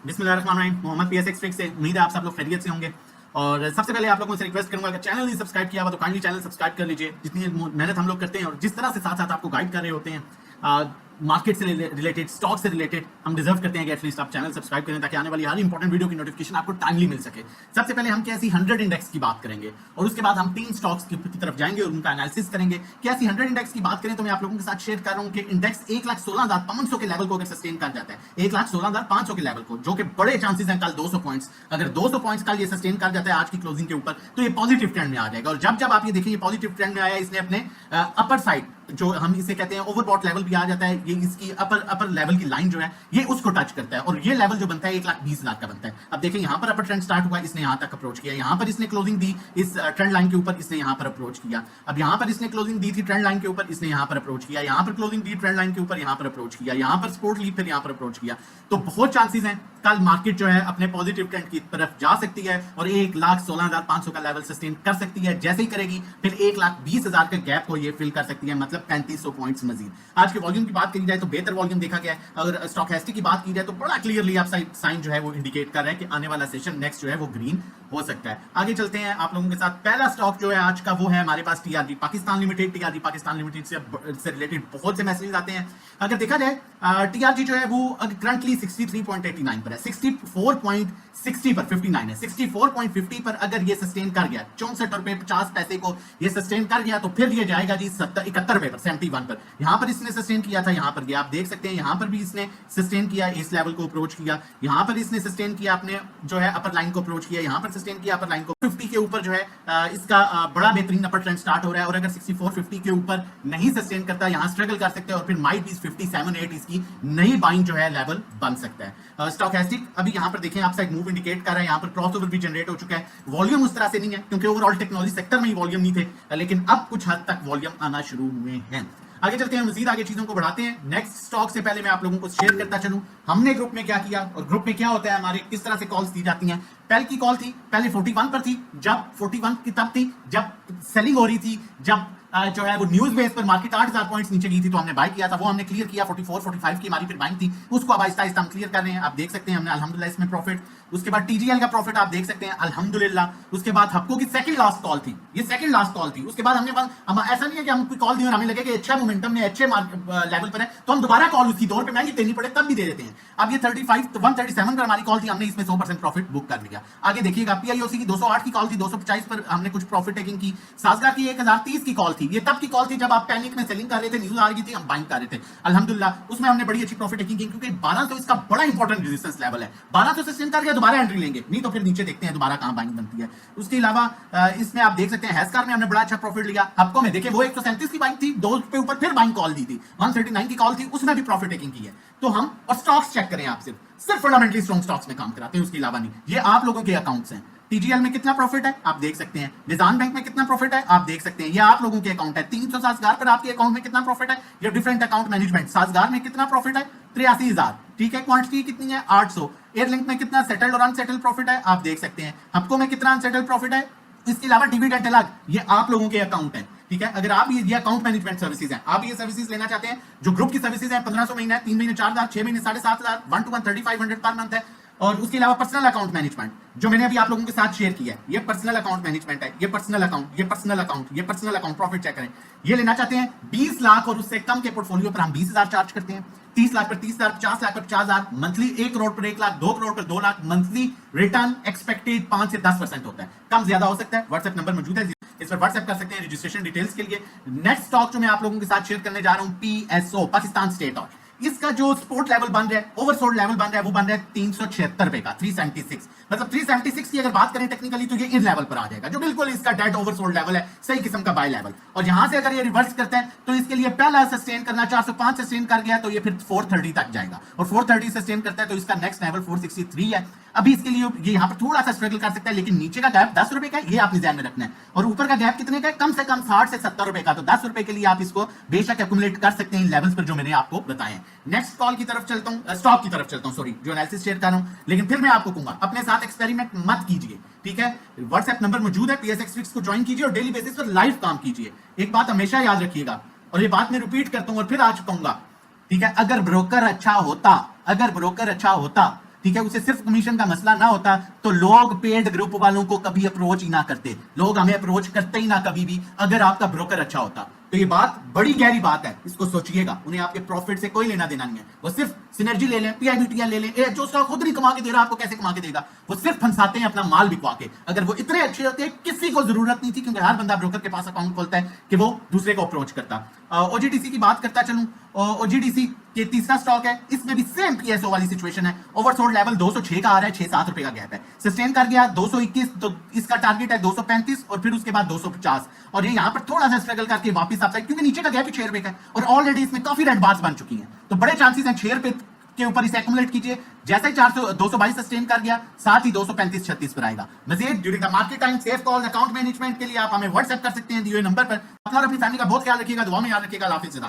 बिस्मिल्लाहिर्रहमानिर्रहीम। Mohammad PSX trick से उम्मीद है आप सब लोग खैरियत से होंगे। और सबसे पहले आप लोगों से रिक्वेस्ट करूंगा, अगर चैनल नहीं सब्सक्राइब किया हुआ तो काइंडली चैनल सब्सक्राइब कर लीजिए। जितनी मेहनत हम लोग करते हैं और जिस तरह से साथ साथ आपको गाइड कर रहे होते हैं मार्केट से रिलेटेड, स्टॉक से रिलेटेड, हम डिजर्व करते हैं कि एटलीस्ट आप चैनल सब्सक्राइब करें ताकि आने वाली हर इंपॉर्टेंट वीडियो की नोटिफिकेशन आपको टाइमली मिल सके। सबसे पहले हम कैसी 100 इंडेक्स की बात करेंगे और उसके बाद हम 3 स्टॉक्स की तरफ जाएंगे और उनका एनालिसिस करेंगे। कैसी 100 इंडेक्स की बात करें तो मैं आप लोगों के साथ शेयर कर रहा हूं कि इंडेक्स 1,16,500 के लेवल को अगर सस्टेन कर जाता है, 1,16,500 के लेवल को, जो कि बड़े चांसेस हैं कल 200 पॉइंट्स, अगर 200 पॉइंट्स कल ये सस्टेन कर जाता है आज की क्लोजिंग के ऊपर, तो ये पॉजिटिव ट्रेंड में आ जाएगा। और जब आप ये देखिए ये पॉजिटिव ट्रेंड में आया, इसने अपने अपर साइड, जो हम इसे कहते हैं ओवरबॉट लेवल भी आ जाता है, ये इसकी अपर लेवल की लाइन जो है ये उसको टच करता है और ये लेवल जो बनता है 1,20,000 का बनता है। अब देखिए यहां पर अपर ट्रेंड स्टार्ट हुआ, इसने यहां तक अप्रोच किया, यहां पर इसने क्लोजिंग दी इस ट्रेंड लाइन के ऊपर, इसने यहां पर अप्रोच किया। अब यहां पर इसने क्लोजिंग दी थी ट्रेंड लाइन के ऊपर, इसने यहां पर अप्रोच किया, यहां पर क्लोजिंग दी ट्रेंड लाइन के ऊपर, यहां पर अप्रोच किया, यहां पर सपोर्ट ली, फिर यहां पर अप्रोच किया। तो बहुत चांसेस हैं कल मार्केट जो है अपने पॉजिटिव ट्रेंड की तरफ जा सकती है और 1,16,500 का लेवल सस्टेन कर सकती है। जैसे ही करेगी फिर 1,20,000 के गैप को ये फिल कर सकती है, मतलब 3,500 पॉइंट्स मजीद। आज के वॉल्यूम की बात की जाए तो बेहतर वॉल्यूम देखा गया है। अगर स्टॉकेस्टिक की बात की जाए तो बड़ा क्लियरली आप साइन जो है वो इंडिकेट कर रहे हैं कि आने वाला सेशन नेक्स्ट जो है वो ग्रीन हो सकता है। आगे चलते हैं आप लोगों के साथ। पहला स्टॉक जो है आज का वो है हमारे पास TRG Pakistan limited. TRG Pakistan limited से रिलेटेड बहुत से मैसेजेस आते हैं। अगर देखा जाए टीआरजी जो है वो करंटली 63.89 पर है, 64.60 पर 59 है, 64.50 पर अगर ये सस्टेन कर गया, 64.50 को ये सस्टेन कर गया तो फिर ये जाएगा जी 71 पर, 71 पर। यहां पर इसने सस्टेन किया था, यहां पर गया, आप देख सकते हैं यहां पर भी इसने सस्टेन किया, इस लेवल को अप्रोच किया, यहां पर इसने सस्टेन किया, अपने जो है अपर लाइन को अप्रोच किया, यहां पर सस्टेन किया अपर लाइन को। 50 के ऊपर जो है इसका बड़ा बेहतरीन अपर ट्रेंड स्टार्ट हो रहा है और अगर 64.50 के ऊपर नहीं सस्टेन करता, यहां स्ट्रगल कर सकते हैं और फिर माइट भी 57.8 इसकी नई बाइंग जो है लेवल बन सकता है। स्टॉकेस्टिक अभी यहां पर देखें आप साइड मूव इंडिकेट कर रहा है, यहां पर क्रॉसओवर भी जनरेट हो चुका है। वॉल्यूम उस तरह से नहीं है क्योंकि ओवरऑल टेक्नोलॉजी सेक्टर में ही वॉल्यूम नहीं थे, लेकिन अब कुछ हद तक वॉल्यूम आना शुरू हुए हैं। आगे चलते हैं, मजीद आगे चीजों को बढ़ाते हैं। नेक्स्ट स्टॉक से पहले मैं आप लोगों को शेयर करता चलूं हमने ग्रुप में क्या किया और ग्रुप में क्या होता है, हमारे किस तरह से कॉल्स दी जाती हैं। पहले की कॉल थी, पहले 41 पर थी, जब 41 की तब थी जब सेलिंग हो रही थी, जब जो है वो न्यूज बेस पर मार्केट 8,000 पॉइंट्स नीचे गई थी तो हमने बाय किया था, वो हमने क्लियर किया। 44 45 की हमारी फिर बाइंग थी, उसको अब आहिस्ता आहिस्ता हम क्लियर कर रहे हैं। आप देख सकते हैं हमने अल्हम्दुलिल्लाह इसमें प्रॉफिट। उसके बाद टीजीएल का प्रॉफिट आप देख सकते हैं अल्हम्दुलिल्लाह। उसके बाद हफ्को की सेकंड लास्ट कॉल थी, ये सेकंड लास्ट कॉल थी। उसके बाद हम ऐसा नहीं है कि हम कोई कॉल दी और हमें लगे कि अच्छा मोमेंटम में अच्छे लेवल पर है तो हम दोबारा कॉल उसकी 2 रुपए महंगी देनी पड़े तब भी दे देते हैं। अब ये 137 पर हमारी कॉल थी, हमने इसमें 100% प्रॉफिट बुक कर लिया। आगे देखिएगा पीआईओसी की 208 की कॉल थी, 250 पर हमने कुछ प्रॉफिट टेकिंग की। साजगार की 1030 की कॉल थी, ये तब की कॉल थी जब आप पैनिक में सेलिंग कर रहे थे, न्यूज आ रही थी, हम बाइंग कर रहे थे। अल्हम्दुलिल्लाह उसमें हमने बड़ी अच्छी प्रॉफिट टेकिंग की क्योंकि 1200 इसका बड़ा इंपॉर्टेंट रेजिस्टेंस लेवल है। 1200 से सस्टेन कर गया दोबारा एंट्री लेंगे, नहीं तो फिर नीचे देखते हैं दोबारा कहां बाइंग बनती है। उसके अलावा इसमें आप देख सकते हैं हैस्कार में हमने बड़ा अच्छा प्रॉफिट लिया। हफ्को में देखिए वो 137 की बाइंग थी, 2 पे ऊपर फिर बाइंग कॉल दी थी, 139 की कॉल थी, उसमें भी प्रॉफिट टेकिंग की है। तो हम और स्टॉक्स चेक करें, आप सिर्फ फंडामेंटली स्ट्रॉन्ग स्टॉक्स में काम कराते हैं, उसके अलावा नहीं। ये आप लोगों के अकाउंट्स हैं। टीजीएल में कितना प्रॉफिट है आप देख सकते हैं, निजाम बैंक में कितना प्रॉफिट है आप देख सकते हैं, ये आप लोगों के अकाउंट है। 300 साजगार पर आपके अकाउंट में कितना प्रॉफिट है, ये डिफरेंट अकाउंट मैनेजमेंट। साजगार में कितना प्रॉफिट है 83,000, ठीक है। क्वांटिटी कितनी है 800। एयरलिंक में कितना सेटल्ड और अनसेटल्ड प्रॉफिट है आप देख सकते हैं। हफ्को में कितना अनसेटल्ड प्रॉफिट है। इसके अलावा डिविडेंड अलग, ये आप लोगों के अकाउंट है, ठीक है। अगर आप ये अकाउंट मैनेजमेंट सर्विसेज हैं, आप ये सर्विसेज लेना चाहते हैं, जो ग्रुप की सर्विसेज हैं, 1500 महीना है, 3 महीने 4,000, 6 महीने 7,500, 1 to 1 3,500 पर मंथ है। और उसके अलावा पर्सनल अकाउंट मैनेजमेंट जो मैंने अभी आप लोगों के साथ शेयर किया है, ये पर्सनल अकाउंट मैनेजमेंट है, ये पर्सनल अकाउंट, ये पर्सनल अकाउंट, ये पर्सनल अकाउंट प्रॉफिट चेक करें। ये लेना चाहते हैं 20 लाख और उससे कम के पोर्टफोलियो पर हम 20,000 चार्ज करते हैं, 30 लाख पर 30,000, 50 लाख पर 50,000 मंथली, 1 करोड़ पर 1 लाख, 2 करोड़ पर 2 लाख मंथली। रिटर्न एक्सपेक्टेड 5 से 10% होता है, कम ज्यादा हो सकता है। व्हाट्सएप नंबर मौजूद है, इस पर व्हाट्सएप कर सकते हैं रजिस्ट्रेशन डिटेल्स के लिए। नेक्स्ट स्टॉक जो मैं आप लोगों के साथ शेयर करने जा रहा हूं पीएसओ पाकिस्तान स्टेट ऑयल। इसका जो सपोर्ट लेवल बन रहा है, ओवरसोल्ड लेवल बन रहा है, वो बन रहा है 376 रुपए का, 376। मतलब 376 की अगर बात करें टेक्निकली तो ये इन लेवल पर आ जाएगा, जो बिल्कुल इसका डेड ओवरसोल्ड लेवल है, सही किस्म का बाय लेवल। और यहां से अगर ये रिवर्स करता है तो इसके लिए पहला सस्टेन करना 405 सस्टेन कर गया तो ये फिर 430 तक जाएगा, और 430 सस्टेन करता है तो इसका नेक्स्ट लेवल 463 है। अभी इसके लिए ये यहां पर थोड़ा सा स्ट्रगल कर सकता है, लेकिन नीचे का गैप 10 रुपए का है, ये आपने ध्यान में रखना है। और ऊपर का गैप कितने का है, कम से कम 60 से 70 रुपए का। तो 10 रुपए के लिए आप इसको बेशक एक्युमुलेट कर सकते हैं इन लेवल्स पर जो मैंने आपको बताए। नेक्स्ट कॉल की तरफ चलता हूं, स्टॉक की तरफ चलता हूं, सॉरी, जो एनालिसिस शेयर कर रहा हूं। लेकिन फिर मैं आपको कहूंगा अपने साथ एक्सपेरिमेंट मत कीजिए, ठीक है। व्हाट्सएप नंबर मौजूद है, पीएसएक्स ट्रिक्स को ज्वाइन कीजिए और डेली बेसिस पर लाइव काम कीजिए। एक बात हमेशा याद रखिएगा, और ये बात मैं रिपीट करता हूं और फिर आज कहूंगा, ठीक है। अगर ब्रोकर अच्छा होता, ठीक है, उसे सिर्फ कमीशन का मसला ना होता तो लोग पेड ग्रुप वालों को कभी अप्रोच ही ना करते, लोग हमें अप्रोच करते ही ना कभी भी, अगर आपका ब्रोकर अच्छा होता। तो ये बात बड़ी गहरी बात है, इसको सोचिएगा। उन्हें आपके प्रॉफिट से कोई लेना देना नहीं है, वो सिर्फ सिनर्जी ले लें, पीआईबीटीएल ले लें, जो स्टॉक खुद नहीं कमा के दे रहा आपको कैसे कमा के देगा, वो सिर्फ फंसाते हैं अपना माल बिकवा के। अगर वो इतने अच्छे होते किसी को जरूरत नहीं थी, क्योंकि हर बंदा ब्रोकर के पास अकाउंट खोलता है कि वो दूसरे को अप्रोच करता। ओजीडीसी की बात करता चलूं, ओजीडीसी के तीसरा स्टॉक है, इसमें भी सेम पीएसओ वाली सिचुएशन है। ओवरसोल्ड लेवल 206 का आ रहा है, 6-7 रुपए का गैप है, सस्टेन कर गया 221, तो इसका टारगेट है 235 और फिर उसके बाद 250, और ये यहां पर थोड़ा सा स्ट्रगल करके वापस आता है, क्योंकि नीचे का गैप ही 6 रुपए का है और ऑलरेडी इसमें काफी रेड बार्स बन चुकी हैं, तो बड़े चांसेस हैं 6 रुपए के ऊपर इसे एक्युमुलेट कीजिए। जैसे ही 222 सस्टेन कर गया, साथ ही 235-36 पर आएगा। मजीद during the market time safe call account management के लिए आप हमें व्हाट्सएप कर सकते हैं दिए हुए नंबर पर। अपना और अपनी फैमिली का बहुत ख्याल रखिएगा, दुआ में याद रखिएगा। हाफिज़।